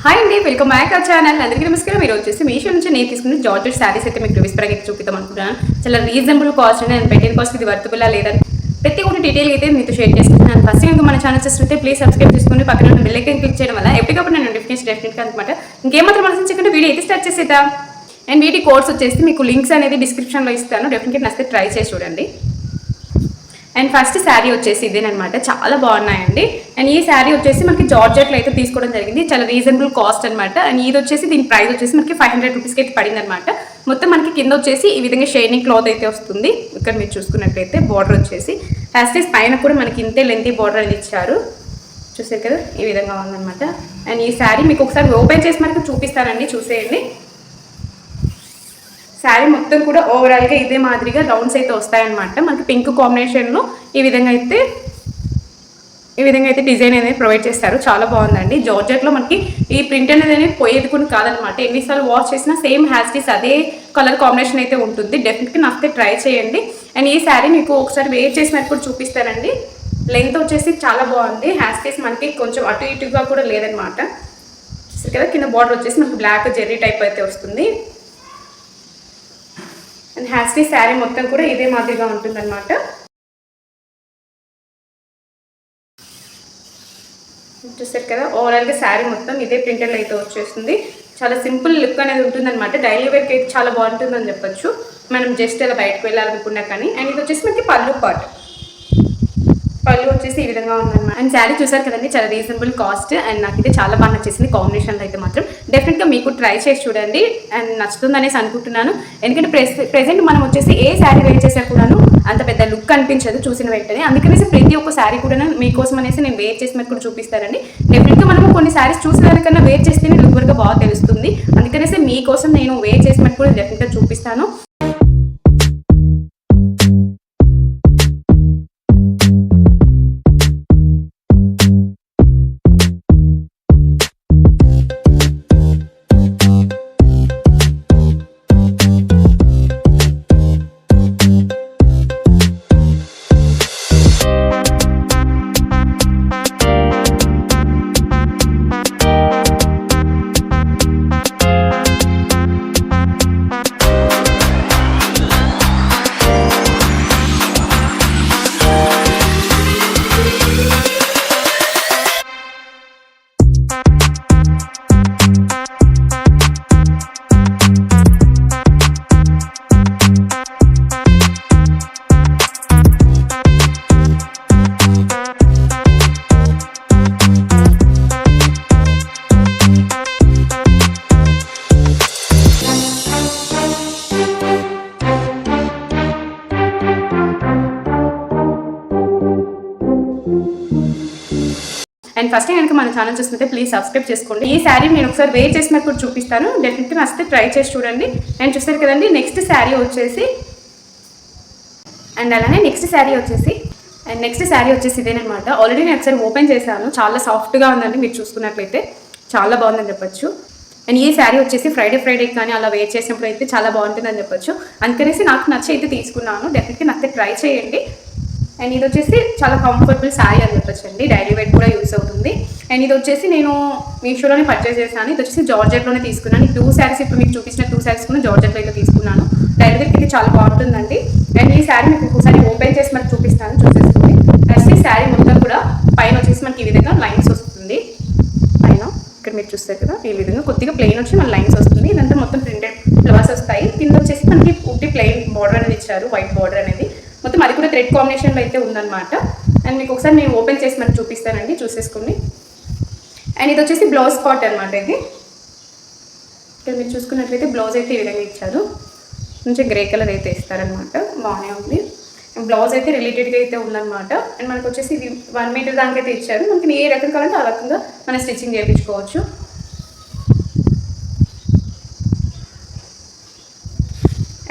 Hi అండి, welcome back our channel. అందరికీ నమస్కారం. మీరు వచ్చేసి మీషో నుంచి నేను తీసుకున్న జార్జెట్ శారీస్ అయితే మీకు రివ్యూస్ పరంగా చూపిద్దాం అనుకుంటున్నాను. చాలా రీజనబుల్ కాస్ట్ అండి. నేను పెట్టిన కాస్ట్ ఇది వర్తబుల్లా లేదని ప్రతి ఒక్కటి డీటెయిల్ అయితే మీతో షేర్ చేసుకుంటున్నాను. ఫస్ట్ ఇంకా మన ఛానల్ చూస్తుంటే ప్లీజ్ సబ్స్క్రైబ్ చేసుకుని పక్కన ఉన్న బెల్ ఐకాన్ క్లిక్ చేయడం వల్ల ఎప్పటికప్పుడు నేను నోటిఫికేషన్ డెఫినెట్గా అనమాట. ఇంకేమాత్రం ఆలోచించకుండా వీడియో అయితే స్టార్ట్ చేసేద్దాం. అండ్ వీటి కోర్స్ వచ్చేసి మీకు లింక్స్ అనేది డిస్క్రిప్షన్లో ఇస్తాను. డెఫినెట్గా నచ్చితే ట్రై చేసి చూడండి. అండ్ ఫస్ట్ శారీ వచ్చేసి ఇదేనమాట, చాలా బాగున్నాయండి. అండ్ ఈ శారీ వచ్చేసి మనకి జార్జెట్లో అయితే తీసుకోవడం జరిగింది. చాలా రీజనబుల్ కాస్ట్ అనమాట. అండ్ ఇది వచ్చేసి దీని ప్రైస్ వచ్చేసి మనకి 500 రూపీస్కి అయితే పడింది అనమాట. మొత్తం మనకి కింద వచ్చేసి ఈ విధంగా షైనింగ్ క్లాత్ అయితే వస్తుంది. ఇక్కడ మీరు చూసుకున్నట్లయితే బార్డర్ వచ్చేసి హ్యాస్టీస్ పైన కూడా మనకి ఇంతే లెంతీ బార్డర్ అనేది ఇచ్చారు. చూసారు కదా, ఈ విధంగా ఉందన్నమాట. అండ్ ఈ శారీ మీకు ఒకసారి ఓపెన్ చేసి మనకి చూపిస్తానండి, చూసేయండి. శారీ మొత్తం కూడా ఓవరాల్గా ఇదే మాదిరిగా రౌండ్స్ అయితే వస్తాయన్నమాట. మనకి పింక్ కాంబినేషన్లో ఈ విధంగా అయితే డిజైన్ అనేది ప్రొవైడ్ చేస్తారు. చాలా బాగుందండి. జార్జెట్లో మనకి ఈ ప్రింట్ అనేది పోయేది కూడా కాదనమాట. ఎన్నిసార్లు వాష్ చేసినా సేమ్ హ్యాస్టీస్ అదే కలర్ కాంబినేషన్ అయితే ఉంటుంది. డెఫినెట్గా నాకు ట్రై చేయండి. అండ్ ఈ శారీ మీకు ఒకసారి వేర్ చేసినట్టు కూడా చూపిస్తానండి. లెంత్ వచ్చేసి చాలా బాగుంది. హ్యాస్టీస్ మనకి కొంచెం అటు ఇటుగా కూడా లేదనమాట. చూసారు కదా, కింద బార్డర్ వచ్చేసి మనకి బ్లాక్ జెర్రీ టైప్ అయితే వస్తుంది. అండ్ హ్యాస్టీ శారీ మొత్తం కూడా ఇదే మాదిరిగా ఉంటుందన్నమాట. చూసారు కదా, ఓవరాల్గా శారీ మొత్తం ఇదే ప్రింటెడ్ అయితే వచ్చేస్తుంది. చాలా సింపుల్ లుక్ అనేది ఉంటుందన్నమాట. డైలీ వేర్కి అయితే చాలా బాగుంటుందని చెప్పొచ్చు. మనం జస్ట్ అలా బయటకు వెళ్ళాలనుకున్నా కానీ. అండ్ ఇది వచ్చేసి మనకి పళ్ళు వచ్చేసి ఈ విధంగా ఉందన్నమాట. అండ్ శారీ చూసారు కదండి, చాలా రీజనబుల్ కాస్ట్. అండ్ నాకు ఇది చాలా బాగా నచ్చేసింది. కాంబినేషన్లో అయితే మాత్రం డెఫినెట్గా మీకు ట్రై చేసి చూడండి. అండ్ నచ్చుతుంది అనేసి అనుకుంటున్నాను. ఎందుకంటే ప్రెసెంట్ మనం వచ్చేసి ఏ శారీ వేర్ చేసా కూడాను అంత పెద్ద లుక్ అనిపించదు చూసిన వెంటనే. అందుకనేసి ప్రతి ఒక్క శారీ కూడా మీకోసం అనేసి నేను వేర్ చేసి కూడా చూపిస్తానండి. డెఫినెట్గా మనము కొన్ని శారీస్ చూసిన దానికన్నా వేర్ చేస్తేనే లుక్ వరకు బాగా తెలుస్తుంది. అందుకనేసి మీకోసం నేను వేర్ చేసి కూడా డెఫినెట్గా చూపిస్తాను. అండ్ ఫస్ట్ కనుక మన ఛానల్ చూస్తుంటే ప్లీజ్ సబ్స్క్రైబ్ చేసుకోండి. ఈ శారీ నేను ఒకసారి వేర్ చేసినప్పుడు చూపిస్తాను. డెఫినెట్గా నచ్చితే ట్రై చేసి చూడండి. అండ్ చూస్తారు కదండి, నెక్స్ట్ శారీ వచ్చేసి నెక్స్ట్ శారీ వచ్చేసి ఇదేనమాట. ఆల్రెడీ నేను ఒకసారి ఓపెన్ చేశాను. చాలా సాఫ్ట్గా ఉందండి. మీరు చూసుకున్నట్లయితే చాలా బాగుందని చెప్పొచ్చు. అండ్ ఈ శారీ వచ్చేసి ఫ్రైడే కానీ అలా వేర్ చేసినప్పుడు అయితే చాలా బాగుంటుందని చెప్పొచ్చు. అందుకనేసి నాకు నచ్చి అయితే తీసుకున్నాను. డెఫినెట్గా నచ్చితే ట్రై చేయండి. అండ్ ఇది వచ్చేసి చాలా కంఫర్టబుల్ శారీ అని చెప్పొచ్చు అండి. డైలీ వేర్ కూడా యూస్ అవుతుంది. అండ్ ఇది వచ్చేసి నేను మీషోలోనే పర్చేస్ చేశాను. ఇది వచ్చేసి జార్జెట్లోనే తీసుకున్నాను. ఈ 2 శారీస్ ఇప్పుడు మీకు చూపించిన 2 శారీస్ కూడా జార్జెట్లో అయితే తీసుకున్నాను. డైలీ వేర్కి అయితే చాలా బాగుంటుందండి. అండ్ ఈ శారీ మీకు ఒకసారి ఓపెన్ చేసి మనకి చూపిస్తాను, చూసేసుకోండి. నెక్స్ట్ ఈ శారీ మొత్తం కూడా పైన వచ్చేసి మనకి ఈ విధంగా లైన్స్ వస్తుంది. పైన ఇక్కడ మీరు చూస్తారు కదా, ఈ విధంగా కొద్దిగా ప్లెయిన్ వచ్చి మన లైన్స్ వస్తుంది. ఇదంతా మొత్తం ప్రింటెడ్ ఫ్లవర్స్ వస్తాయి. కింద వచ్చేసి మనకి ఉట్టి ప్లెయిన్ బార్డర్ అనేది ఇచ్చారు, వైట్ బార్డర్ అనేది. మొత్తం అది కూడా థ్రెడ్ కాంబినేషన్లో అయితే ఉందన్నమాట. అండ్ మీకు ఒకసారి నేను ఓపెన్ చేసి మనకి చూపిస్తానండి, చూసేసుకోండి. అండ్ ఇది వచ్చేసి బ్లౌజ్ పార్ట్ అనమాట. ఇది ఇక్కడ మీరు చూసుకున్నట్లయితే బ్లౌజ్ అయితే ఈ విధంగా ఇచ్చారు. కొంచెం గ్రే కలర్ అయితే ఇస్తారనమాట. బాగానే ఉంది. బ్లౌజ్ అయితే రిలేటెడ్గా అయితే ఉందన్నమాట. అండ్ మనకు వచ్చేసి ఇది 1 మీటర్ దానికైతే ఇచ్చారు. మనకి ఏ రకం కావాలంటే ఆ రకంగా మనం స్టిచ్చింగ్ చేయించుకోవచ్చు.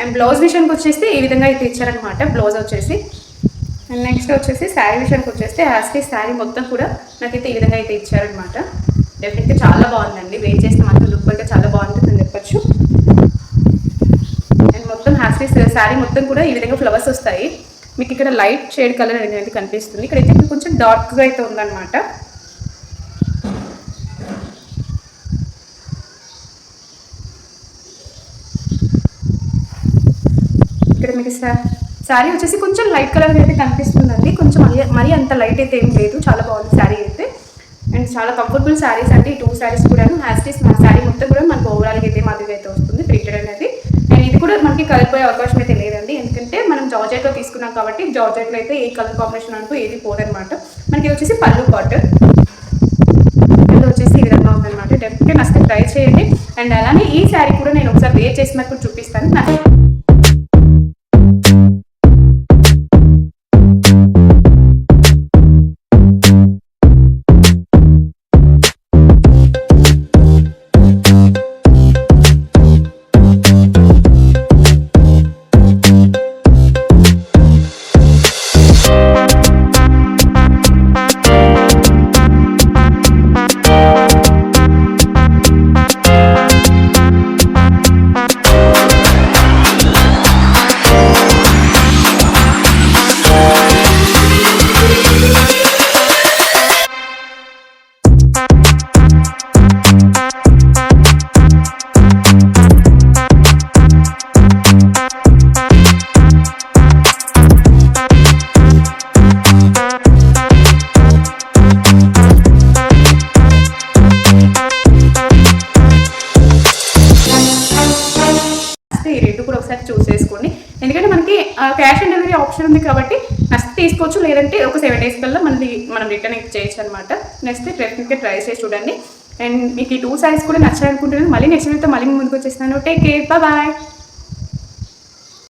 అండ్ బ్లౌజ్ విషయానికి వచ్చేసి ఈ విధంగా అయితే ఇచ్చారనమాట బ్లౌజ్ వచ్చేసి. అండ్ నెక్స్ట్ వచ్చేసి శారీ విషయానికి వచ్చేస్తే హ్యాస్టీ శారీ మొత్తం కూడా నాకైతే ఈ విధంగా అయితే ఇచ్చారనమాట. డెఫినెట్గా చాలా బాగుందండి. వేర్ చేస్తే మాత్రం లుక్ అయితే చాలా బాగుంటుందని చెప్పొచ్చు. అండ్ మొత్తం హ్యాస్టీ శారీ మొత్తం కూడా ఈ విధంగా ఫ్లవర్స్ వస్తాయి. మీకు ఇక్కడ లైట్ షేడ్ కలర్ అనేది కనిపిస్తుంది. ఇక్కడైతే కొంచెం డార్క్గా అయితే ఉందన్నమాట. మీకు శారీ వచ్చేసి కొంచెం లైట్ కలర్ అయితే కనిపిస్తుందండి, కొంచెం మరీ అంత లైట్ అయితే ఏం లేదు, చాలా బాగుంది శారీ అయితే. అండ్ చాలా కంఫర్టబుల్ శారీస్ అండి, 2 శారీస్ కూడా హ్యాస్టీస్ మా శారీ మొత్తం కూడా మనకు ఓవరాల్గా అయితే మాదిరిగా అయితే వస్తుంది ప్రింటెడ్ అనేది. అండ్ ఇది కూడా మనకి కలిపోయే అవకాశం అయితే లేదండి, ఎందుకంటే మనం జార్జెట్లో తీసుకున్నాం కాబట్టి జార్జెట్లో అయితే ఏ కలర్ కాంబినేషన్ అంటూ ఏది పోదనమాట. మనకి ఇది వచ్చేసి పళ్ళు పార్ట్, ఇది వచ్చేసి ఈ విధంగా ఉందన్నమాట. డెఫినెట్గా నచ్చితే ట్రై చేయండి. అండ్ అలానే ఈ శారీ కూడా నేను ఒకసారి వేర్ చేసినప్పుడు చూపిస్తాను. చూసేసుకోండి, ఎందుకంటే మనకి క్యాష్ ఆన్ డెలివరీ ఆప్షన్ ఉంది కాబట్టి నచ్చితే తీసుకోవచ్చు, లేదంటే ఒక 7 days కల్లా మనం రిటర్న్ చేయొచ్చు అనమాట. నెక్స్ట్ డెఫినెట్గా ట్రై చేసి చూడండి. అండ్ మీకు ఈ 2 శారీస్ కూడా నచ్చాలనుకుంటున్నాను. మళ్ళీ నెక్స్ట్ వీడియోతో మళ్ళీ ముందుకు వచ్చేస్తున్నాను. Take care, bye.